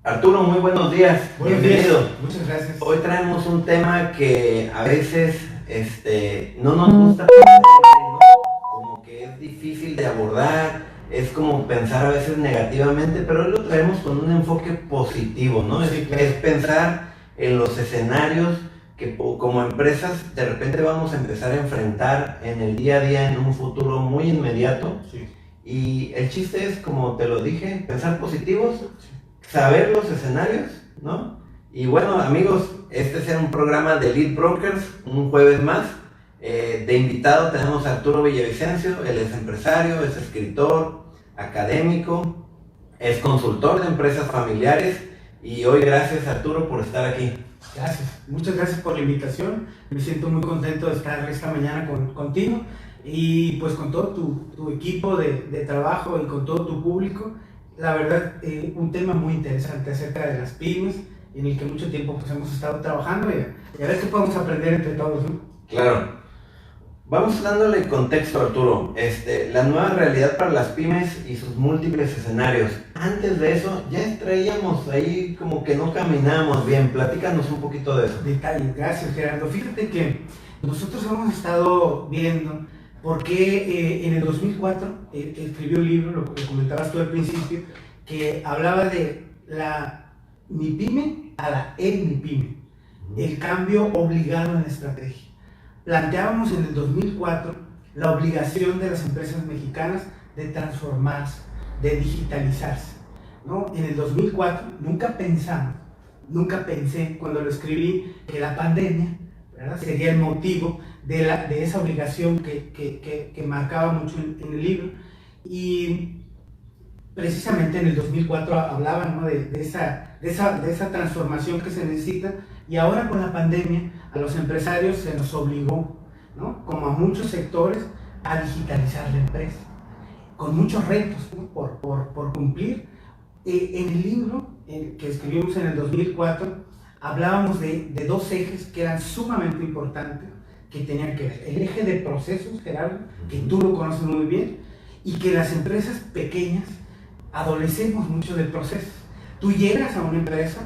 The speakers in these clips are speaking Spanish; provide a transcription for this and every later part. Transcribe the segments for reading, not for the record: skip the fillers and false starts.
Arturo, muy buenos días. Buenos Bienvenido. días. Muchas gracias. Hoy traemos un tema que a veces no nos gusta pensar en él, ¿no? Como que es difícil de abordar, es como pensar a veces negativamente, pero hoy lo traemos con un enfoque positivo, ¿no? Sí, claro. Es pensar en los escenarios que como empresas de repente vamos a empezar a enfrentar en el día a día en un futuro muy inmediato. Sí. Y el chiste es, como te lo dije, pensar positivos, saber los escenarios, ¿no? Y bueno, amigos, este será un programa de Lead Brokers, un jueves más. De invitado tenemos a Arturo Villavicencio. Él es empresario, es escritor, académico, es consultor de empresas familiares. Y hoy gracias, Arturo, por estar aquí. Gracias. Muchas gracias por la invitación. Me siento muy contento de estar esta mañana contigo y pues con todo tu equipo de trabajo y con todo tu público. La verdad, un tema muy interesante acerca de las pymes, en el que mucho tiempo pues, hemos estado trabajando y a ver qué podemos aprender entre todos, ¿no? Claro. Vamos dándole contexto, Arturo. La nueva realidad para las pymes y sus múltiples escenarios. Antes de eso, ya traíamos ahí como que no caminábamos bien. Platícanos un poquito de eso. Detalles. Gracias, Gerardo. Fíjate que nosotros hemos estado viendo por qué en el 2004 escribió un libro, lo comentabas tú al principio, que hablaba de la MIPYME a la EMIPYME, el cambio obligado en la estrategia. Planteábamos en el 2004 la obligación de las empresas mexicanas de transformarse, de digitalizarse, ¿no? En el 2004 nunca pensé cuando lo escribí que la pandemia, ¿verdad?, sería el motivo de esa obligación que marcaba mucho en el libro. Y precisamente en el 2004 hablaban, ¿no?, de esa transformación que se necesita, y ahora con la pandemia a los empresarios se nos obligó, ¿no?, como a muchos sectores, a digitalizar la empresa, con muchos retos, ¿no?, por cumplir. En el libro que escribimos en el 2004 hablábamos de dos ejes que eran sumamente importantes, que tenían que ver el eje de procesos, Gerardo, que tú lo conoces muy bien, y que las empresas pequeñas adolecemos mucho del proceso. Tú llegas a una empresa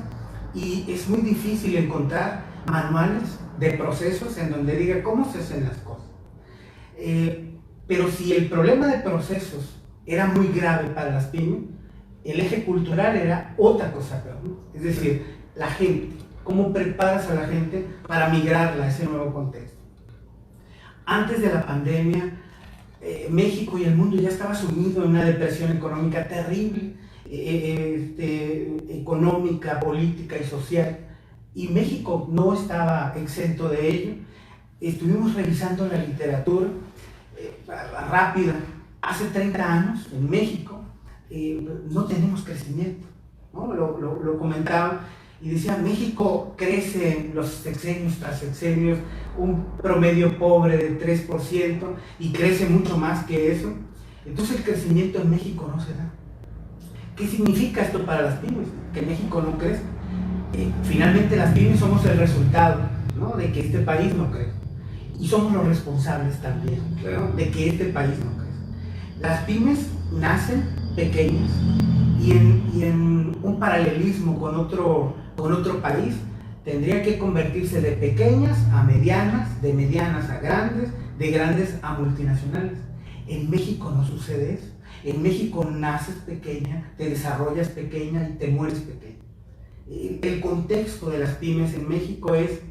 y es muy difícil encontrar manuales de procesos en donde diga cómo se hacen las cosas. Pero si el problema de procesos era muy grave para las pymes, el eje cultural era otra cosa peor, ¿no? Es decir, la gente, cómo preparas a la gente para migrarla a ese nuevo contexto. Antes de la pandemia, México y el mundo ya estaba sumido en una depresión económica terrible, económica, política y social, y México no estaba exento de ello. Estuvimos revisando la literatura rápida. Hace 30 años en México no tenemos crecimiento, ¿no? Lo comentaba y decía, México crece los sexenios tras sexenios, un promedio pobre de 3%, y crece mucho más que eso. Entonces el crecimiento en México no se da. ¿Qué significa esto para las pymes? Que México no crece. Finalmente las pymes somos el resultado, ¿no?, de que este país no crece. Y somos los responsables también, ¿no?, de que este país no crece. Las pymes nacen pequeñas y en un paralelismo con otro país tendría que convertirse de pequeñas a medianas, de medianas a grandes, de grandes a multinacionales. En México no sucede eso. En México naces pequeña, te desarrollas pequeña y te mueres pequeña. El contexto de las pymes en México es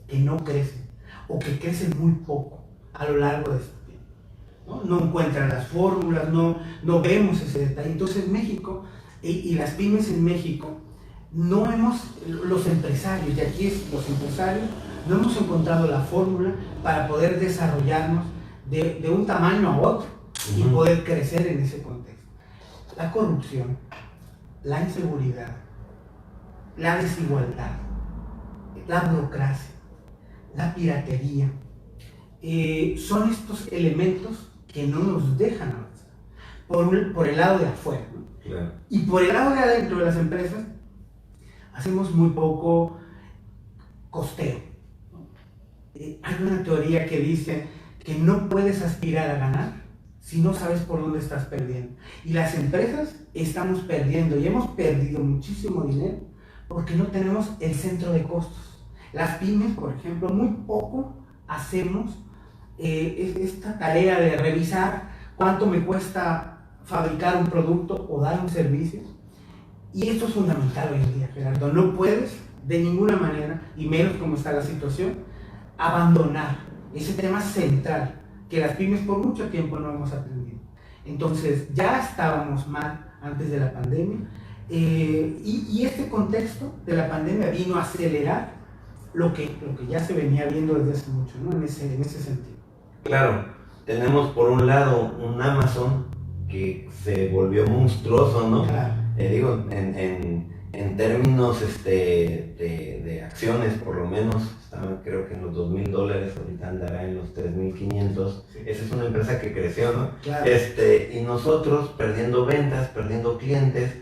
que no crecen o que crecen muy poco a lo largo de este tiempo, ¿no? No encuentran las fórmulas, no vemos ese detalle. Entonces México y las pymes en México los empresarios, y aquí es los empresarios, no hemos encontrado la fórmula para poder desarrollarnos de un tamaño a otro y poder crecer en ese contexto. La corrupción, la inseguridad, la desigualdad, la burocracia, la piratería, son estos elementos que no nos dejan avanzar por el lado de afuera, ¿no? Claro. Y por el lado de adentro de las empresas hacemos muy poco costeo, ¿no? Hay una teoría que dice que no puedes aspirar a ganar si no sabes por dónde estás perdiendo. Y las empresas estamos perdiendo y hemos perdido muchísimo dinero porque no tenemos el centro de costos. Las pymes, por ejemplo, muy poco hacemos esta tarea de revisar cuánto me cuesta fabricar un producto o dar un servicio. Y esto es fundamental hoy en día, Gerardo. No puedes de ninguna manera, y menos como está la situación, abandonar ese tema central que las pymes por mucho tiempo no hemos aprendido. Entonces ya estábamos mal antes de la pandemia, y este contexto de la pandemia vino a acelerar lo que ya se venía viendo desde hace mucho, ¿no? En ese sentido. Claro, tenemos por un lado un Amazon que se volvió monstruoso, ¿no? Claro. Digo, en términos de acciones, por lo menos, estaban creo que en los $2,000, ahorita andará en los 3,500. Sí. Esa es una empresa que creció, ¿no? Claro. Y nosotros perdiendo ventas, perdiendo clientes,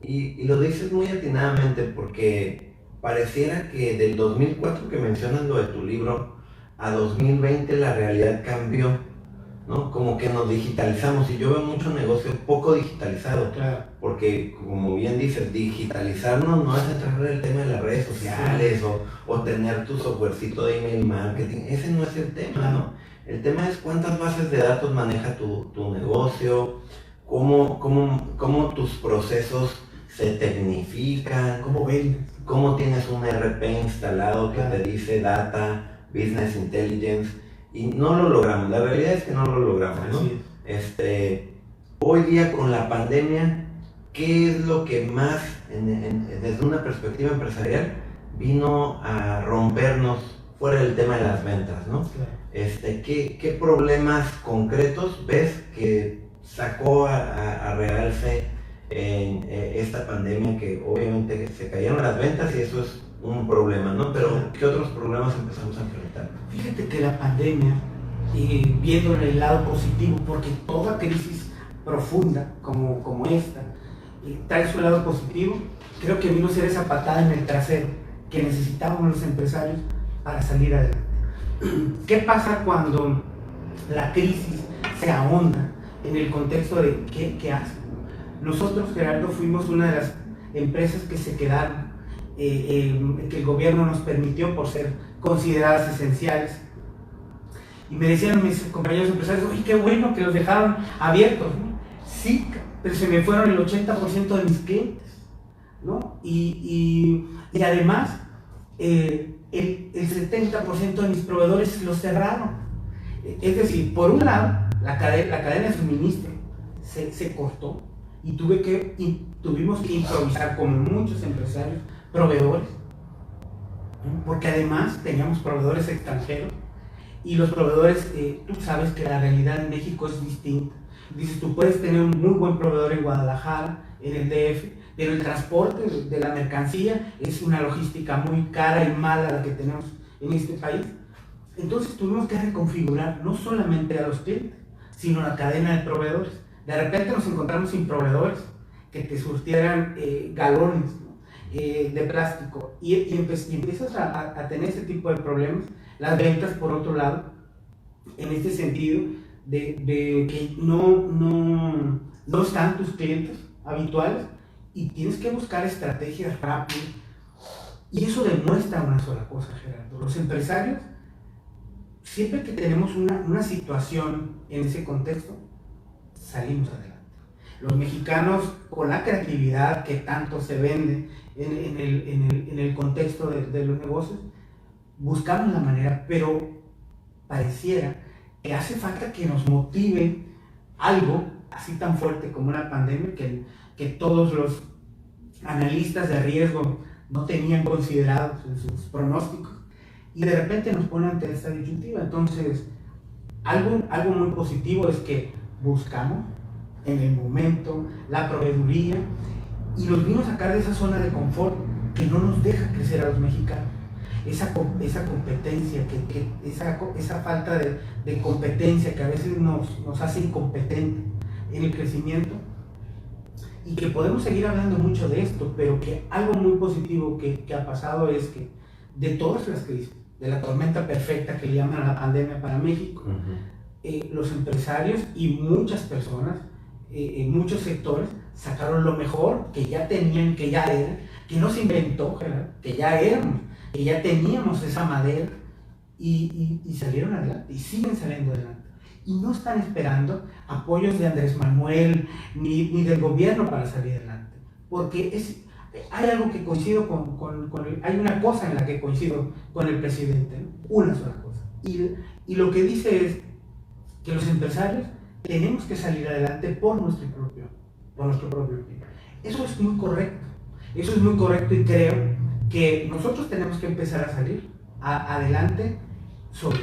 y lo dices muy atinadamente porque pareciera que del 2004 que mencionas lo de tu libro a 2020 la realidad cambió, ¿no? Como que nos digitalizamos, y yo veo mucho negocio poco digitalizado, Claro. porque como bien dices, digitalizarnos no es entrar en el tema de las redes sociales, sí, o tener tu softwarecito de email marketing. Ese no es el tema, ¿no? El tema es cuántas bases de datos maneja tu negocio, cómo tus procesos se tecnifican, cómo tienes un ERP instalado que te dice Data, Business Intelligence, y no lo logramos. La realidad es que no lo logramos, ¿no? Hoy día con la pandemia, ¿qué es lo que más, desde una perspectiva empresarial, vino a rompernos fuera del tema de las ventas, ¿no? ¿Qué problemas concretos ves que sacó a realce en esta pandemia, que obviamente se cayeron las ventas y eso es un problema, ¿no? Pero ¿qué otros problemas empezamos a enfrentar? Fíjate que la pandemia, viendo el lado positivo, porque toda crisis profunda como esta trae su lado positivo, creo que vino a ser esa patada en el trasero que necesitábamos los empresarios para salir adelante. ¿Qué pasa cuando la crisis se ahonda en el contexto de qué hace? Nosotros, Gerardo, fuimos una de las empresas que se quedaron, que el gobierno nos permitió por ser consideradas esenciales. Y me decían mis compañeros empresarios, oye, qué bueno que los dejaron abiertos, ¿no? Sí, pero se me fueron el 80% de mis clientes, ¿no? Y además, el 70% de mis proveedores los cerraron. Es decir, por un lado, la cadena de suministro se cortó, y tuvimos que improvisar, como muchos empresarios, proveedores, porque además teníamos proveedores extranjeros, y los proveedores, tú sabes que la realidad en México es distinta. Dices, tú puedes tener un muy buen proveedor en Guadalajara, en el DF, pero el transporte de la mercancía es una logística muy cara y mala la que tenemos en este país. Entonces tuvimos que reconfigurar no solamente a los clientes, sino la cadena de proveedores. De repente nos encontramos sin proveedores que te surtieran galones, ¿no? De plástico, y empiezas a tener ese tipo de problemas. Las ventas, por otro lado, en este sentido de que no están tus clientes habituales y tienes que buscar estrategias rápidas, y eso demuestra una sola cosa, Gerardo: los empresarios, siempre que tenemos una situación en ese contexto, salimos adelante. Los mexicanos, con la creatividad que tanto se vende en el contexto de los negocios, buscamos la manera, pero pareciera que hace falta que nos motive algo así tan fuerte como una pandemia que todos los analistas de riesgo no tenían considerados en sus pronósticos, y de repente nos ponen ante esta disyuntiva. Entonces, algo muy positivo es que buscamos en el momento la proveeduría, y nos vino a sacar de esa zona de confort que no nos deja crecer a los mexicanos. Esa competencia, esa falta de competencia que a veces nos hace incompetentes en el crecimiento, y que podemos seguir hablando mucho de esto, pero que algo muy positivo que ha pasado es que de todas las crisis, de la tormenta perfecta que le llaman a la pandemia para México, los empresarios y muchas personas, en muchos sectores, sacaron lo mejor que ya tenían, que ya era, que no se inventó, Gerardo, que ya éramos, que ya teníamos esa madera y salieron adelante y siguen saliendo adelante. Y no están esperando apoyos de Andrés Manuel ni del gobierno para salir adelante. Porque hay algo que coincido hay una cosa en la que coincido con el presidente, ¿no? Una sola cosa. Y lo que dice es que los empresarios tenemos que salir adelante por nuestro propio pie. Eso es muy correcto. Eso es muy correcto y creo que nosotros tenemos que empezar a salir adelante solos.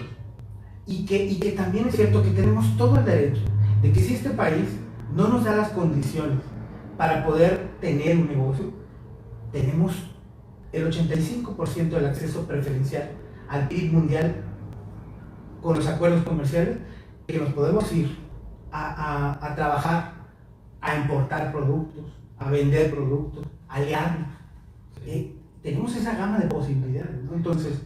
Y que también es cierto que tenemos todo el derecho de que si este país no nos da las condiciones para poder tener un negocio, tenemos el 85% del acceso preferencial al PIB mundial con los acuerdos comerciales, que nos podemos ir a trabajar, a importar productos, a vender productos, a aliarnos. Tenemos esa gama de posibilidades, ¿no? Entonces,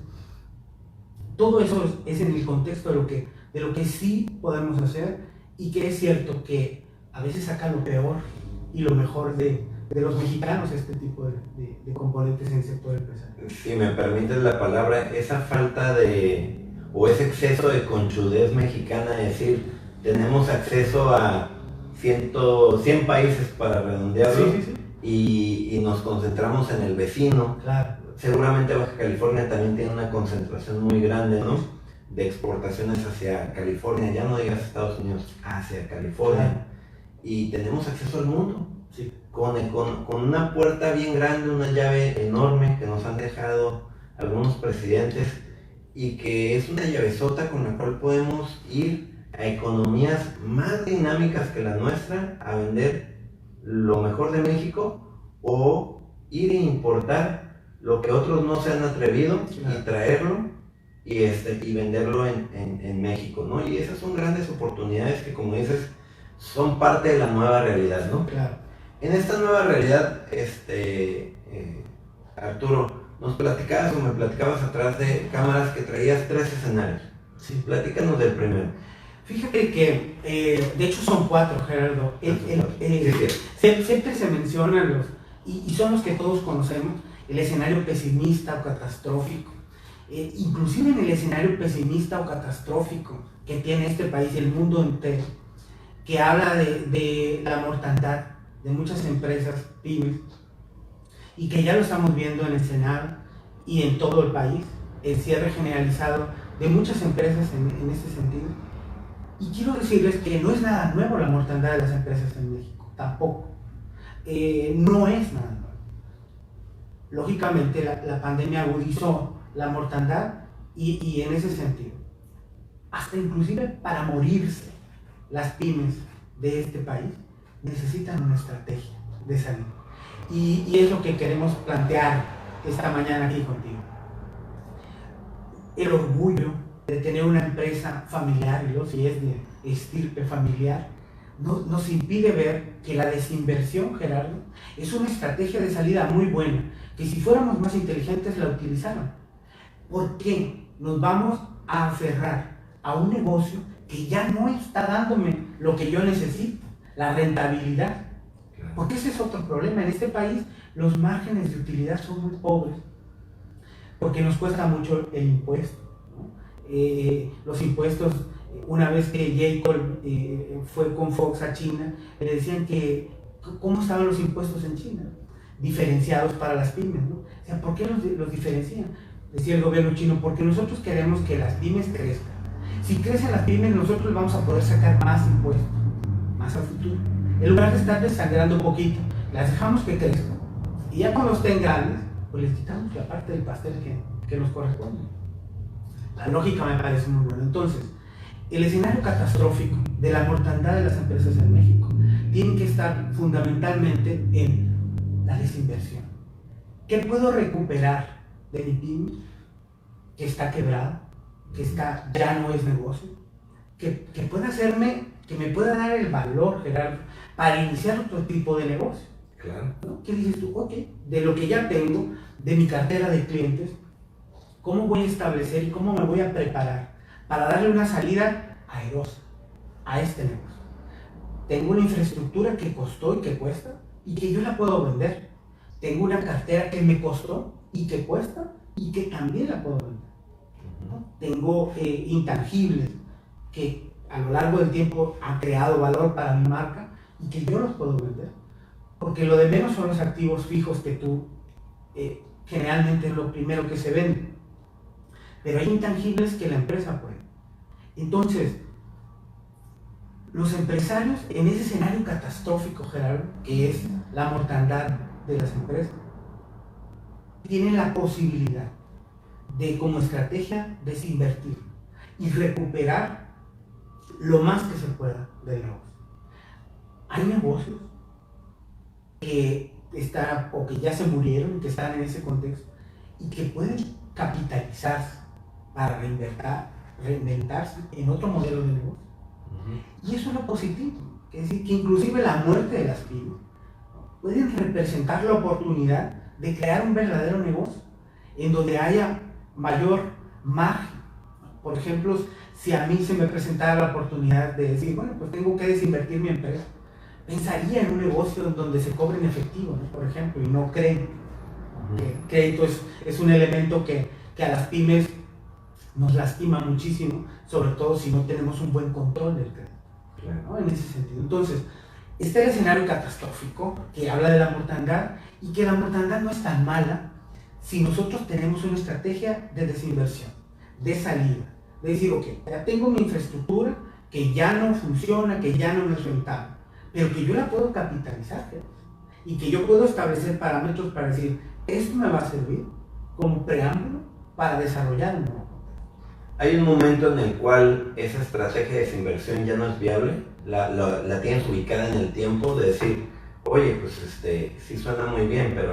todo eso es en el contexto de lo que sí podemos hacer, y que es cierto que a veces saca lo peor y lo mejor de los mexicanos este tipo de componentes en el sector empresarial. Si me permites la palabra, esa falta o ese exceso de conchudez mexicana, es decir, tenemos acceso a 100 países para redondearlo, sí. Y nos concentramos en el vecino. Claro. Seguramente Baja California también tiene una concentración muy grande, ¿no?, de exportaciones hacia California, ya no digas Estados Unidos, hacia California. Y tenemos acceso al mundo, sí, con una puerta bien grande, una llave enorme que nos han dejado algunos presidentes, y que es una llavezota con la cual podemos ir a economías más dinámicas que la nuestra, a vender lo mejor de México, o ir a importar lo que otros no se han atrevido, y traerlo y venderlo en México, ¿no? Y esas son grandes oportunidades que, como dices, son parte de la nueva realidad, ¿no? Claro. En esta nueva realidad, Arturo, nos platicabas o me platicabas atrás de cámaras que traías 3 escenarios. Sí. Platícanos del primero. Fíjate que, de hecho son 4, Gerardo. Siempre se mencionan y son los que todos conocemos, el escenario pesimista o catastrófico. Inclusive en el escenario pesimista o catastrófico que tiene este país y el mundo entero, que habla de la mortandad de muchas empresas, pymes, y que ya lo estamos viendo en el Senado y en todo el país, el cierre generalizado de muchas empresas en este sentido. Y quiero decirles que no es nada nuevo la mortandad de las empresas en México, tampoco. No es nada nuevo. Lógicamente la pandemia agudizó la mortandad y en ese sentido, hasta inclusive para morirse, las pymes de este país necesitan una estrategia de salud. Y es lo que queremos plantear esta mañana aquí contigo. El orgullo de tener una empresa familiar, y si es de estirpe familiar, nos impide ver que la desinversión, Gerardo, es una estrategia de salida muy buena, que si fuéramos más inteligentes la utilizaran. ¿Por qué nos vamos a aferrar a un negocio que ya no está dándome lo que yo necesito, la rentabilidad? Porque ese es otro problema. En este país los márgenes de utilidad son muy pobres, porque nos cuesta mucho el impuesto, ¿no? Los impuestos, una vez que J. Cole fue con Fox a China, le decían que cómo estaban los impuestos en China, diferenciados para las pymes, ¿no? O sea, ¿por qué los diferencian? Decía el gobierno chino, porque nosotros queremos que las pymes crezcan. Si crecen las pymes, nosotros vamos a poder sacar más impuestos, más a futuro. En lugar de estar desangrando un poquito, las dejamos que crezcan. Y ya cuando estén grandes, pues les quitamos la parte del pastel que nos corresponde. La lógica me parece muy buena. Entonces, el escenario catastrófico de la mortandad de las empresas en México tiene que estar fundamentalmente en la desinversión. ¿Qué puedo recuperar de mi pyme que está quebrada, que ya no es negocio? Que pueda hacerme, que me pueda dar el valor, Gerardo, para iniciar otro tipo de negocio. Claro. ¿No? ¿Qué dices tú? Ok, de lo que ya tengo, de mi cartera de clientes, ¿cómo voy a establecer y cómo me voy a preparar para darle una salida airosa, a este negocio. Tengo una infraestructura que costó y que cuesta y que yo la puedo vender. Tengo una cartera que me costó y que cuesta y que también la puedo vender, ¿no? Tengo intangibles que a lo largo del tiempo han creado valor para mi marca y que yo los puedo vender. Porque lo de menos son los activos fijos que tú generalmente es lo primero que se vende. Pero hay intangibles que la empresa puede. Entonces, los empresarios en ese escenario catastrófico, Gerardo, que es la mortandad de las empresas, tienen la posibilidad de, como estrategia, desinvertir y recuperar lo más que se pueda del negocio. Hay negocios que están o que ya se murieron, que están en ese contexto y que pueden capitalizarse para reinventarse en otro modelo de negocio. Y eso es lo positivo, es decir, que inclusive la muerte de las pymes pueden representar la oportunidad de crear un verdadero negocio en donde haya mayor magia. Por ejemplo, si a mí se me presentara la oportunidad de decir, bueno, pues tengo que desinvertir mi empresa, pensaría en un negocio donde se cobre en efectivo, ¿no? Por ejemplo, y no crédito. Crédito es un elemento que a las pymes nos lastima muchísimo, sobre todo si no tenemos un buen control del crédito, ¿no? En ese sentido. Entonces, este es el escenario catastrófico que habla de la mortandad y que la mortandad no es tan mala si nosotros tenemos una estrategia de desinversión, de salida, de decir, ok, ya tengo mi infraestructura que ya no funciona, que ya no me es rentable, pero que yo la puedo capitalizar, y que yo puedo establecer parámetros para decir, esto me va a servir como preámbulo para desarrollar un nuevo. ¿Hay un momento en el cual esa estrategia de desinversión ya no es viable? ¿La tienes ubicada en el tiempo de decir, oye, pues sí suena muy bien, pero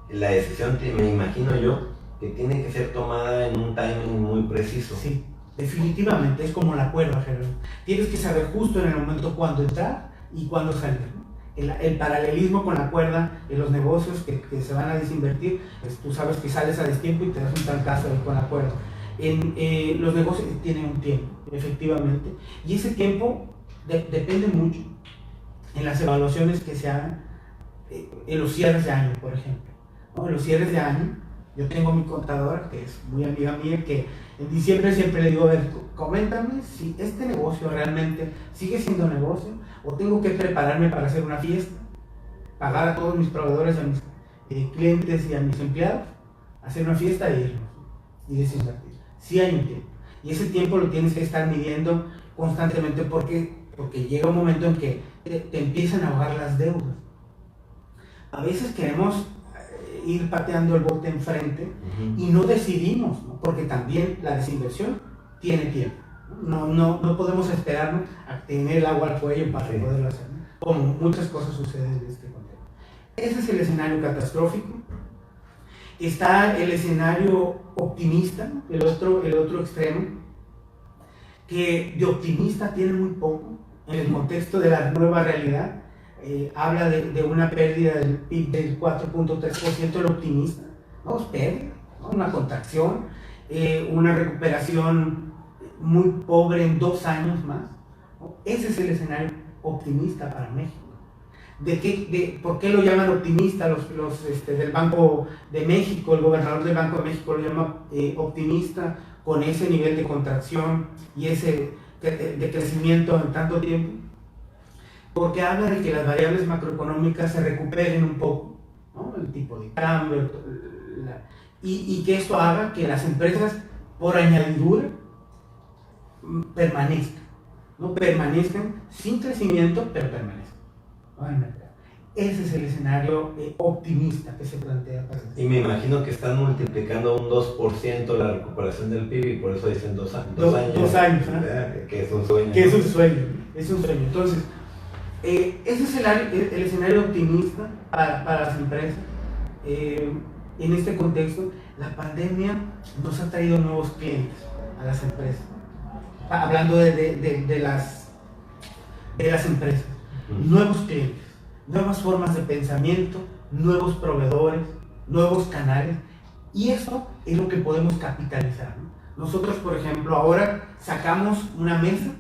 la decisión, me imagino yo, que tiene que ser tomada en un timing muy preciso? Sí, definitivamente, es como la cuerda, Gerardo. Tienes que saber justo en el momento cuándo entrar y cuándo salir, ¿no? El paralelismo con la cuerda en los negocios que se van a desinvertir, pues tú sabes que sales a destiempo y te das un trancazo con la cuerda. Los negocios tienen un tiempo, efectivamente, y ese tiempo depende mucho en las evaluaciones que se hagan en los cierres de año, por ejemplo, ¿no? En los cierres de año, yo tengo mi contadora, que es muy amiga mía, que en diciembre siempre le digo, a ver, coméntame si este negocio realmente sigue siendo negocio o tengo que prepararme para hacer una fiesta, pagar a todos mis proveedores, a mis clientes y a mis empleados, hacer una fiesta e irnos y desinvertir. Sí hay un tiempo, y ese tiempo lo tienes que estar midiendo constantemente porque llega un momento en que te empiezan a ahogar las deudas. A veces queremos ir pateando el bote enfrente y no decidimos, ¿no? Porque también la desinversión tiene tiempo. No podemos esperarnos a tener el agua al cuello para poderlo hacer, ¿no? Como muchas cosas suceden en este contexto. Ese es el escenario catastrófico. Está el escenario optimista, ¿no? el otro extremo, que de optimista tiene muy poco en el contexto de la nueva realidad. Habla de una pérdida del PIB del 4.3%, el optimista, ¿no? Es pérdida, ¿no? Una contracción, una recuperación muy pobre en 2 años más, ¿no? Ese es el escenario optimista para México. ¿Por qué lo llaman optimista los del Banco de México? El gobernador del Banco de México lo llama optimista con ese nivel de contracción y ese de crecimiento en tanto tiempo, porque habla de que las variables macroeconómicas se recuperen un poco, ¿no? El tipo de cambio, y que esto haga que las empresas, por añadidura, permanezcan, ¿no? Permanezcan sin crecimiento, pero permanezcan. Ese es el escenario optimista que se plantea para Y me imagino que están multiplicando un 2% la recuperación del PIB y por eso dicen 2 años. 2 años, ¿no? Que es un sueño. Que es un sueño, es un sueño. Entonces, ese es el escenario optimista para las empresas. En este contexto, la pandemia nos ha traído nuevos clientes a las empresas. Hablando de las empresas, nuevos clientes, nuevas formas de pensamiento, nuevos proveedores, nuevos canales, y eso es lo que podemos capitalizar, ¿no? Nosotros, por ejemplo, ahora sacamos una mesa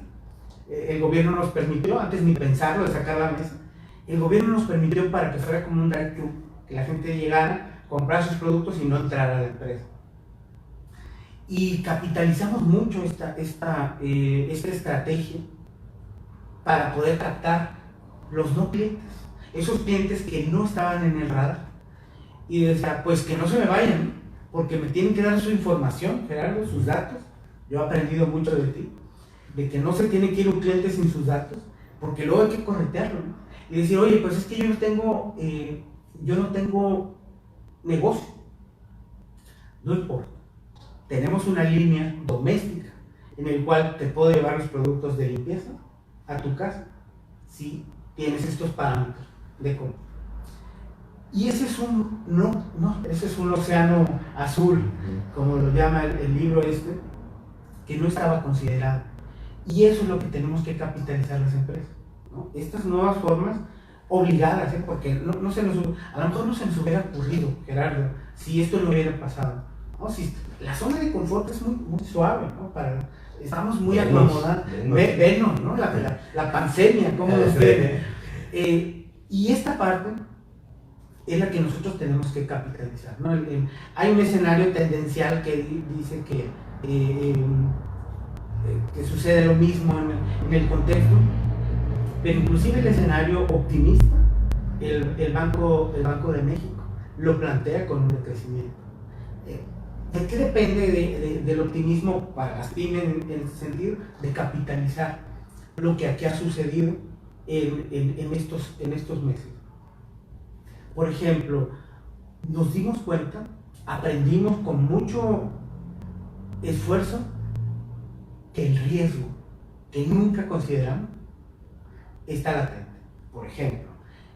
el gobierno nos permitió, antes ni pensarlo de sacar la mesa, el gobierno nos permitió para que fuera como un drive-thru, que la gente llegara, comprara sus productos y no entrara a la empresa. Y capitalizamos mucho esta estrategia para poder captar los no clientes, esos clientes que no estaban en el radar. Y decía, pues que no se me vayan, porque me tienen que dar su información, Gerardo, sus datos. Yo he aprendido mucho de ti, de que no se tiene que ir un cliente sin sus datos, porque luego hay que corretearlo, ¿no? Y decir, oye, pues es que yo no tengo negocio. No importa. Tenemos una línea doméstica en el cual te puedo llevar los productos de limpieza a tu casa si tienes estos parámetros de compra. Y ese es ese es un océano azul, como lo llama el libro que no estaba considerado. Y eso es lo que tenemos que capitalizar las empresas, ¿no? Estas nuevas formas obligadas, porque a lo mejor no se nos hubiera ocurrido, Gerardo, si esto no hubiera pasado, ¿no? Si la zona de confort es muy, muy suave, ¿no? Estamos muy acomodados. Venos, ¿no? La pandemia, ¿cómo nos viene? Y esta parte es la que nosotros tenemos que capitalizar, ¿no? Hay un escenario tendencial que dice que sucede lo mismo en el contexto, pero inclusive el escenario optimista, el Banco de México lo plantea con un decrecimiento. ¿De qué depende del optimismo para las pymes en el sentido de capitalizar lo que aquí ha sucedido en estos meses? Por ejemplo, nos dimos cuenta, aprendimos con mucho esfuerzo que el riesgo que nunca consideramos está latente. Por ejemplo,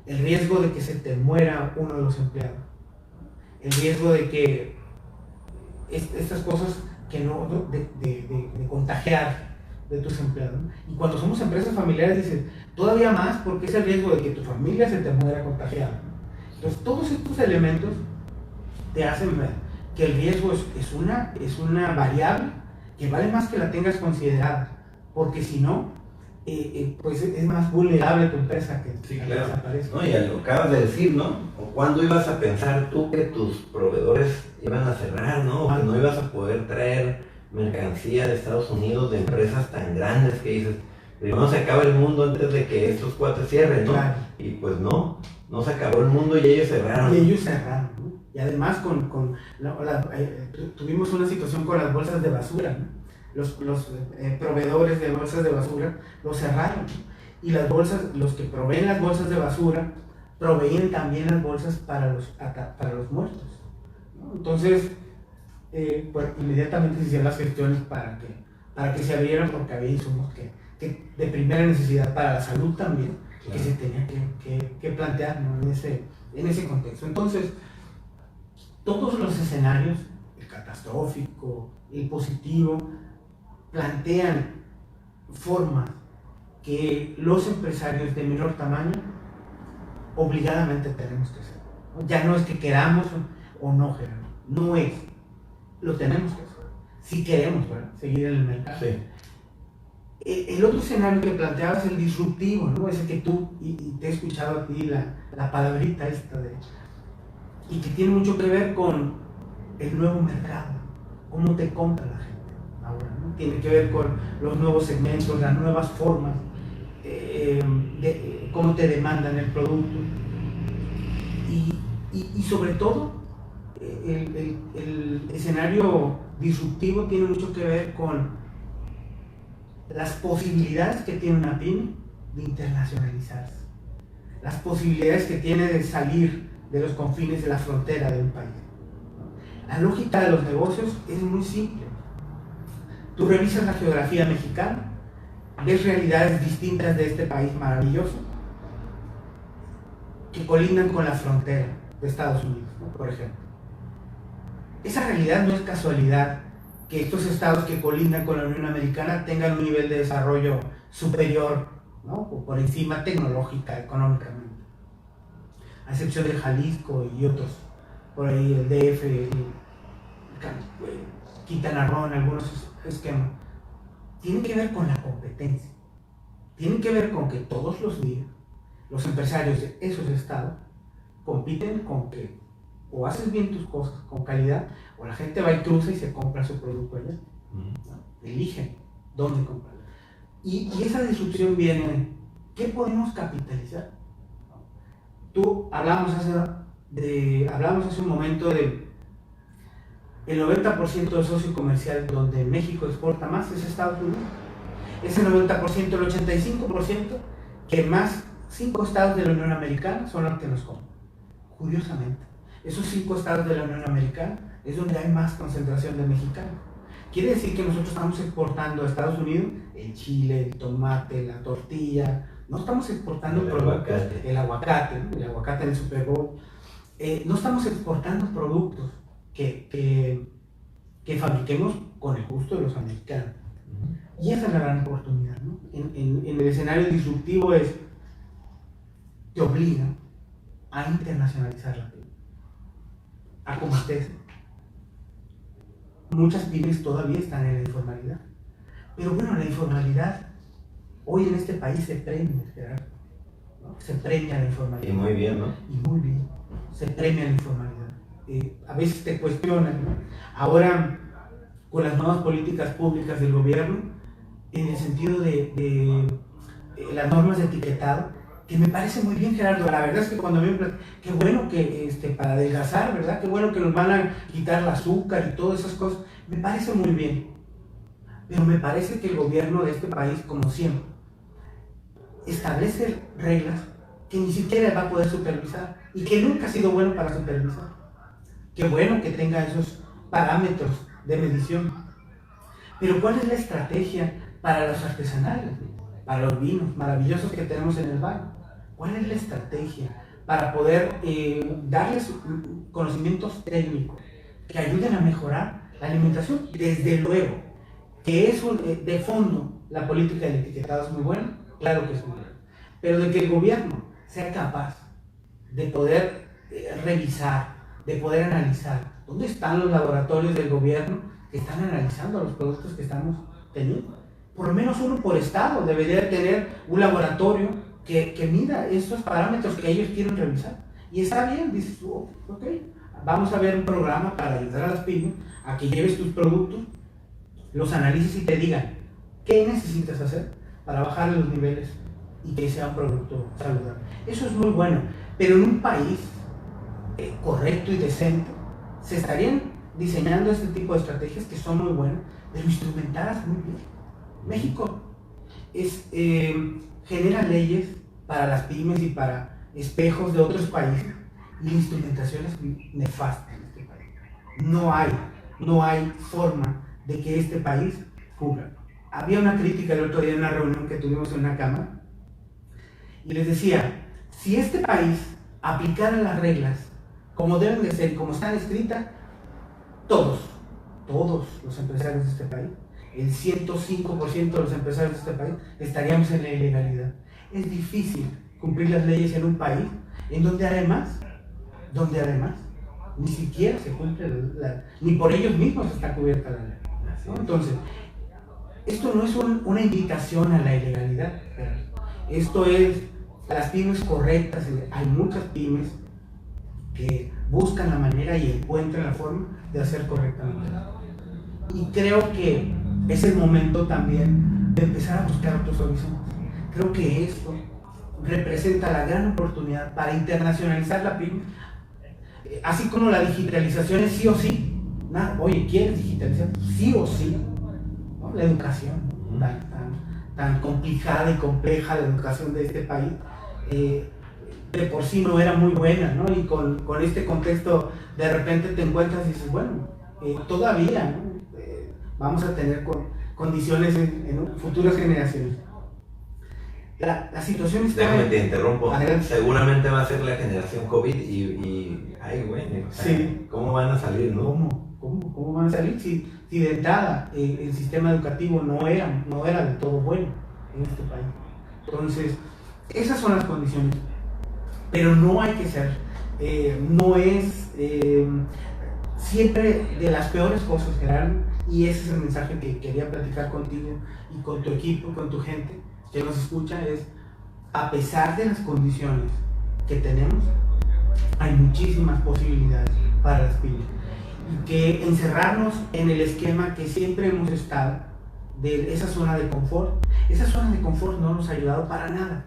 el riesgo de que se te muera uno de los empleados, el riesgo de que estas cosas de contagiar de tus empleados, ¿no? Y cuando somos empresas familiares dices, todavía más porque es el riesgo de que tu familia se te muera contagiada, ¿no? Entonces todos estos elementos te hacen ver que el riesgo es una variable que vale más que la tengas considerada, porque si no, pues es más vulnerable tu empresa que claro. desaparezca. No, y lo acabas de decir, ¿no? ¿O cuándo ibas a pensar tú que tus proveedores iban a cerrar, ¿no? O que no ibas a poder traer mercancía de Estados Unidos de empresas tan grandes que dices, primero se acaba el mundo antes de que estos cuates cierren, ¿no? Claro. Y pues no se acabó el mundo y ellos cerraron. ¿No? Y además tuvimos una situación con las bolsas de basura, ¿no? Los proveedores de bolsas de basura los cerraron, ¿no? Y los que proveen las bolsas de basura proveían también las bolsas para los muertos, ¿no? Entonces pues inmediatamente se hicieron las gestiones para que se abrieran, porque había insumos que de primera necesidad para la salud también, claro, que se tenía que plantear, ¿no? en ese contexto. Entonces todos los escenarios, el catastrófico, el positivo, plantean formas que los empresarios de menor tamaño obligadamente tenemos que hacer, ¿no? Ya no es que queramos o no queramos, no es, lo tenemos que hacer, si queremos, ¿verdad?, seguir en el mercado. Sí. El otro escenario que planteabas es el disruptivo, ¿no? Ese que tú, y te he escuchado a ti la palabrita esta y que tiene mucho que ver con el nuevo mercado, cómo te compra la gente ahora, ¿no? Tiene que ver con los nuevos segmentos, las nuevas formas, de cómo te demandan el producto y sobre todo el escenario disruptivo tiene mucho que ver con las posibilidades que tiene una pyme de internacionalizarse, las posibilidades que tiene de salir de los confines de la frontera de un país. La lógica de los negocios es muy simple. Tú revisas la geografía mexicana, ves realidades distintas de este país maravilloso que colindan con la frontera de Estados Unidos, ¿no? Por ejemplo. Esa realidad no es casualidad que estos estados que colindan con la Unión Americana tengan un nivel de desarrollo superior, ¿no?, o por encima tecnológica, económicamente. A excepción de Jalisco y otros, por ahí el DF, Quintana Roo en algunos esquemas. Tiene que ver con la competencia. tiene que ver con que todos los días los empresarios de esos estados compiten con que o haces bien tus cosas con calidad, o la gente va y cruza y se compra su producto allá. ¿No? Eligen dónde comprar. Y esa disrupción viene, ¿qué podemos capitalizar? Tú hablamos hace un momento de el 90% del socio comercial donde México exporta más es Estados Unidos. Ese 90%, el 85% que más 5 estados de la Unión Americana son los que nos compran. Curiosamente, esos 5 estados de la Unión Americana es donde hay más concentración de mexicanos. Quiere decir que nosotros estamos exportando a Estados Unidos el chile, el tomate, la tortilla. No estamos exportando el aguacate del Super Bowl. No estamos exportando productos que fabriquemos con el gusto de los americanos. Y esa es la gran oportunidad, ¿no? En el escenario disruptivo te obliga a internacionalizar la pyme, a combatir. Muchas pymes todavía están en la informalidad, pero bueno, la informalidad hoy en este país se premia, Gerardo, ¿no? Se premia la informalidad. Y muy bien, ¿no? Y muy bien, se premia la informalidad. A veces te cuestionan, ¿no? Ahora, con las nuevas políticas públicas del gobierno, en el sentido de las normas de etiquetado, que me parece muy bien, Gerardo. La verdad es que cuando me qué bueno que para adelgazar, ¿verdad? Qué bueno que nos van a quitar el azúcar y todas esas cosas. Me parece muy bien. Pero me parece que el gobierno de este país, como siempre, establece reglas que ni siquiera va a poder supervisar y que nunca ha sido bueno para supervisar. Qué bueno que tenga esos parámetros de medición. Pero ¿cuál es la estrategia para los artesanales, para los vinos maravillosos que tenemos en el valle? ¿Cuál es la estrategia para poder darles conocimientos técnicos que ayuden a mejorar la alimentación? Desde luego, que es de fondo la política del etiquetado es muy buena, claro que es muy buena, pero de que el gobierno sea capaz de poder revisar, de poder analizar dónde están los laboratorios del gobierno que están analizando los productos que estamos teniendo. Por lo menos uno por estado debería tener un laboratorio que mida esos parámetros que ellos quieren revisar. Y está bien, dices tú, ok, vamos a ver un programa para ayudar a las pymes a que lleves tus productos, los analices y te digan qué necesitas hacer para bajar los niveles y que sea un producto saludable. Eso es muy bueno, pero en un país correcto y decente se estarían diseñando este tipo de estrategias que son muy buenas, pero instrumentadas muy bien. México genera leyes para las pymes y para espejos de otros países, y la instrumentación es nefasta en este país. No hay forma de que este país cumpla. Había una crítica el otro día en una reunión que tuvimos en una cámara, y les decía, si este país aplicara las reglas como deben de ser y como están escritas, todos los empresarios de este país, el 105% de los empresarios de este país, estaríamos en la ilegalidad. Es difícil cumplir las leyes en un país en donde además ni siquiera se cumple ni por ellos mismos está cubierta la ley, ¿no? Entonces, esto no es una invitación a la ilegalidad, esto es las pymes correctas. Hay muchas pymes que buscan la manera y encuentran la forma de hacer correctamente. Y creo que es el momento también de empezar a buscar otros horizontes. Creo que esto representa la gran oportunidad para internacionalizar la pyme, así como la digitalización es sí o sí. Oye, ¿quieres digitalizar? Sí o sí, ¿no? La educación, tan complicada y compleja, la educación de este país, de por sí no era muy buena, ¿no? Y con este contexto de repente te encuentras y dices, bueno, todavía, ¿no? Vamos a tener condiciones en futuras generaciones. La situación está... Déjame te interrumpo. Adelante. Seguramente va a ser la generación COVID y ay, güey, o sea, sí. ¿Cómo van a salir, no? ¿Cómo van a salir? Si de entrada el sistema educativo no era del todo bueno en este país. Entonces, esas son las condiciones. Pero no hay que ser, no es siempre de las peores cosas, Gerardo, y ese es el mensaje que quería platicar contigo y con tu equipo, con tu gente. que nos escucha es, a pesar de las condiciones que tenemos, hay muchísimas posibilidades para las pymes. Y que encerrarnos en el esquema que siempre hemos estado, de esa zona de confort no nos ha ayudado para nada.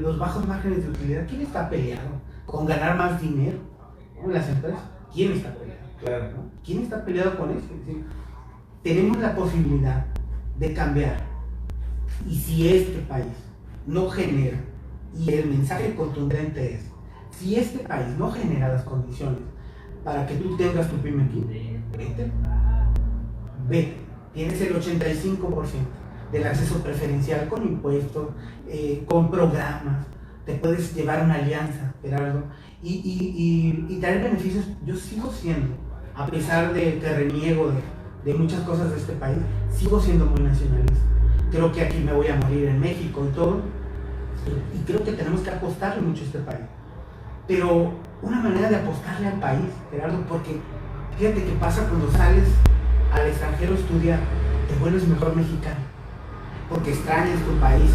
Los bajos márgenes de utilidad, ¿quién está peleado con ganar más dinero? ¿No? Las empresas, ¿quién está peleado? Claro. ¿No? ¿Quién está peleado con eso? Es decir, tenemos la posibilidad de cambiar. Y si este país no genera, y el mensaje contundente es, si este país no genera las condiciones para que tú tengas tu pyme aquí, vete. Tienes el 85% del acceso preferencial con impuestos, con programas, te puedes llevar una alianza, Gerardo, y traer beneficios. Yo sigo siendo, a pesar de que reniego de muchas cosas de este país, sigo siendo muy nacionalista. Creo que aquí me voy a morir en México y todo, y creo que tenemos que apostarle mucho a este país. Pero una manera de apostarle al país, Gerardo, porque fíjate qué pasa cuando sales al extranjero a estudiar, te vuelves mejor mexicano, porque extrañas tu país,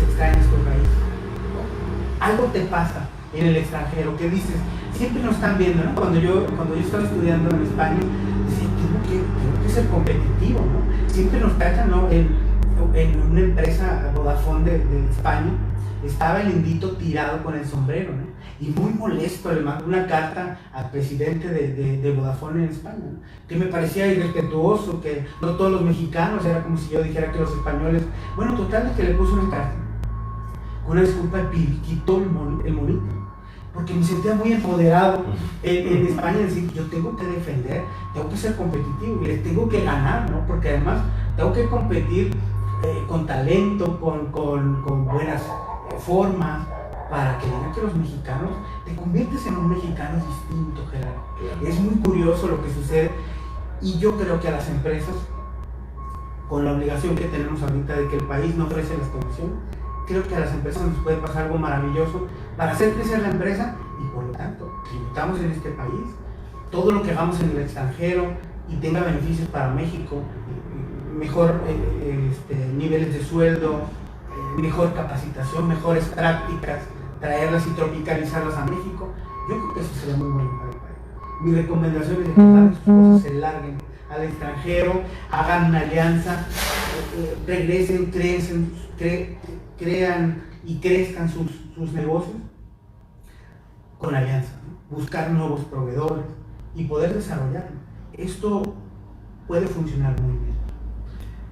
algo te pasa en el extranjero que dices, siempre nos están viendo, ¿no? Cuando yo estaba estudiando en España, decía, tengo que ser competitivo, ¿no? Siempre nos tratan, ¿no? En una empresa, Vodafone de España, estaba el indito tirado con el sombrero, ¿no? Y muy molesto, le mandó una carta al presidente de Vodafone en España, ¿no? Que me parecía irrespetuoso, que no todos los mexicanos, era como si yo dijera que los españoles. Bueno, total, que le puso una carta con una disculpa y quitó el monito, porque me sentía muy empoderado en España, decir, yo tengo que defender, tengo que ser competitivo y les tengo que ganar, ¿no? Porque además tengo que competir con talento, con buenas formas, para que digan que los mexicanos, te conviertes en un mexicano distinto, Gerardo. Es muy curioso lo que sucede, y yo creo que a las empresas, con la obligación que tenemos ahorita de que el país no ofrece las condiciones, creo que a las empresas nos puede pasar algo maravilloso para hacer crecer la empresa, y por lo tanto, tributamos en este país, todo lo que hagamos en el extranjero y tenga beneficios para México, mejor niveles de sueldo, mejor capacitación, mejores prácticas, traerlas y tropicalizarlas a México. Yo creo que eso sería muy bueno para el país. Mi recomendación es que todas sus cosas se larguen al extranjero, hagan una alianza, regresen, crean y crezcan sus negocios con alianza, ¿no? Buscar nuevos proveedores y poder desarrollarlo. Esto puede funcionar muy bien.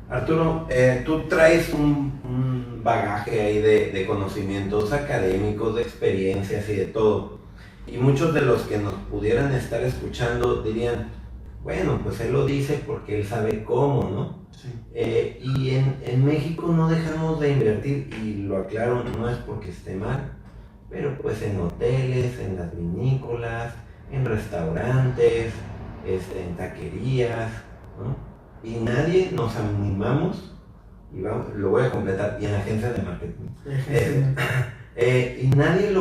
Arturo, tú traes un bagaje ahí de conocimientos académicos, de experiencias y de todo. Y muchos de los que nos pudieran estar escuchando dirían, bueno, pues él lo dice porque él sabe cómo, ¿no? Sí. Y en México no dejamos de invertir, y lo aclaro, no es porque esté mal, pero pues en hoteles, en las vinícolas, en restaurantes, en taquerías, ¿no? Y nadie nos animamos, y lo voy a completar, y en agencias de marketing. Y nadie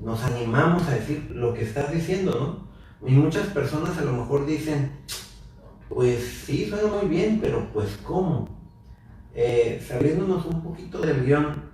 nos animamos a decir lo que estás diciendo, ¿no? Y muchas personas a lo mejor dicen, pues sí, suena muy bien, pero pues ¿cómo? Saliéndonos un poquito del guión,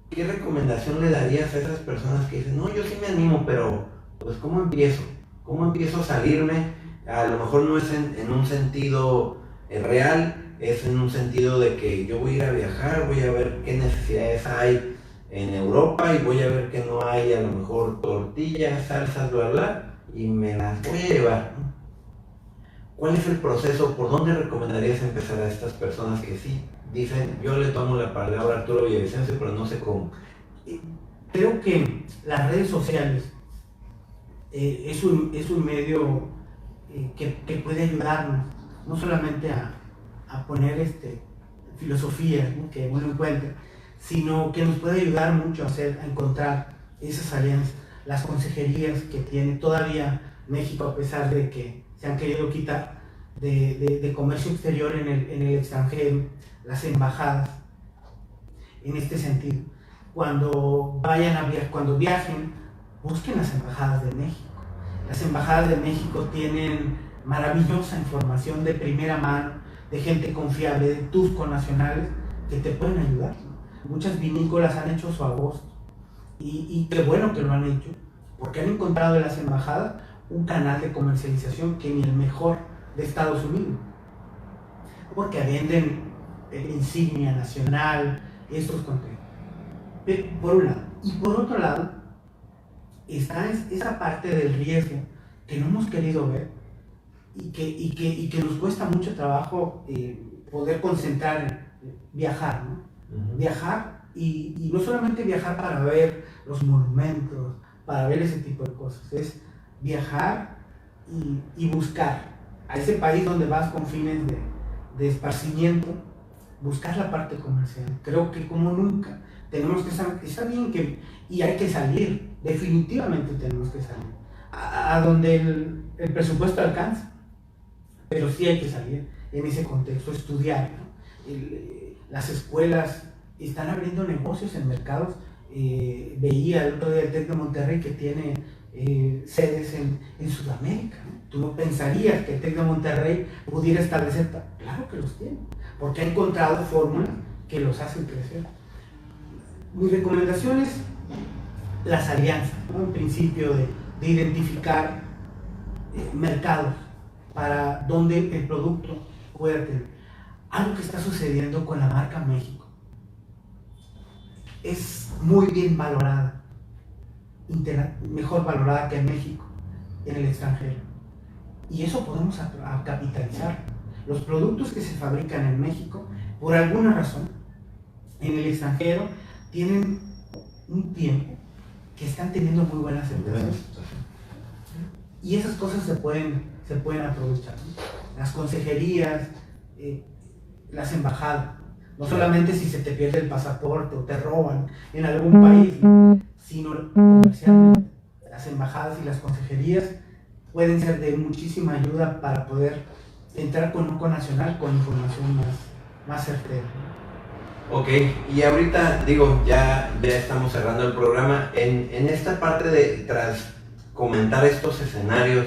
¿qué recomendación le darías a esas personas que dicen, no, yo sí me animo, pero pues ¿cómo empiezo? ¿Cómo empiezo a salirme? A lo mejor no es en un sentido real, es en un sentido de que yo voy a ir a viajar, voy a ver qué necesidades hay en Europa y voy a ver que no hay a lo mejor tortillas, salsas, bla, bla, y me las voy a llevar, ¿no? ¿Cuál es el proceso? ¿Por dónde recomendarías empezar a estas personas que sí dicen, yo le tomo la palabra a Arturo Villavicencio, pero no sé cómo? Creo que las redes sociales es un medio que puede ayudarnos, no solamente a poner filosofía, ¿no? Que uno encuentre, sino que nos puede ayudar mucho a encontrar esas alianzas, las consejerías que tiene todavía México, a pesar de que se han querido quitar de comercio exterior en el extranjero, las embajadas, en este sentido. Cuando viajen, busquen las embajadas de México. Las embajadas de México tienen maravillosa información de primera mano de gente confiable, de tus connacionales que te pueden ayudar, ¿no? Muchas vinícolas han hecho su agosto y qué bueno que lo han hecho, porque han encontrado en las embajadas un canal de comercialización que ni el mejor de Estados Unidos, porque venden insignia nacional, estos contenidos. Por un lado. Y por otro lado, está esa parte del riesgo que no hemos querido ver y que nos cuesta mucho trabajo poder concentrar, viajar, ¿no? Uh-huh. Viajar y no solamente viajar para ver los monumentos, para ver ese tipo de cosas, es viajar y buscar a ese país donde vas con fines de esparcimiento, buscar la parte comercial. Creo que como nunca tenemos que saber, está bien que, y hay que salir, definitivamente tenemos que salir, a donde el presupuesto alcanza, pero sí hay que salir en ese contexto, estudiar, ¿no? Las escuelas están abriendo negocios en mercados, veía el otro día el TEC de Monterrey que tiene sedes en Sudamérica, ¿no? Tú no pensarías que el TEC de Monterrey pudiera establecer, claro que los tiene, porque ha encontrado fórmulas que los hacen crecer. Mi recomendación es las alianzas, ¿no? En principio de identificar mercados para donde el producto pueda tener. Algo que está sucediendo con la marca México es muy bien valorada, mejor valorada que en México, en el extranjero, y eso podemos capitalizar. Los productos que se fabrican en México, por alguna razón, en el extranjero tienen un tiempo que están teniendo muy buenas aceptación, y esas cosas se pueden aprovechar, ¿no? Las consejerías, las embajadas, no solamente si se te pierde el pasaporte o te roban en algún país, sino comercialmente. Las embajadas y las consejerías pueden ser de muchísima ayuda para poder entrar con un connacional con información más certera. Ok, y ahorita digo, ya estamos cerrando el programa. En esta parte de tras comentar estos escenarios,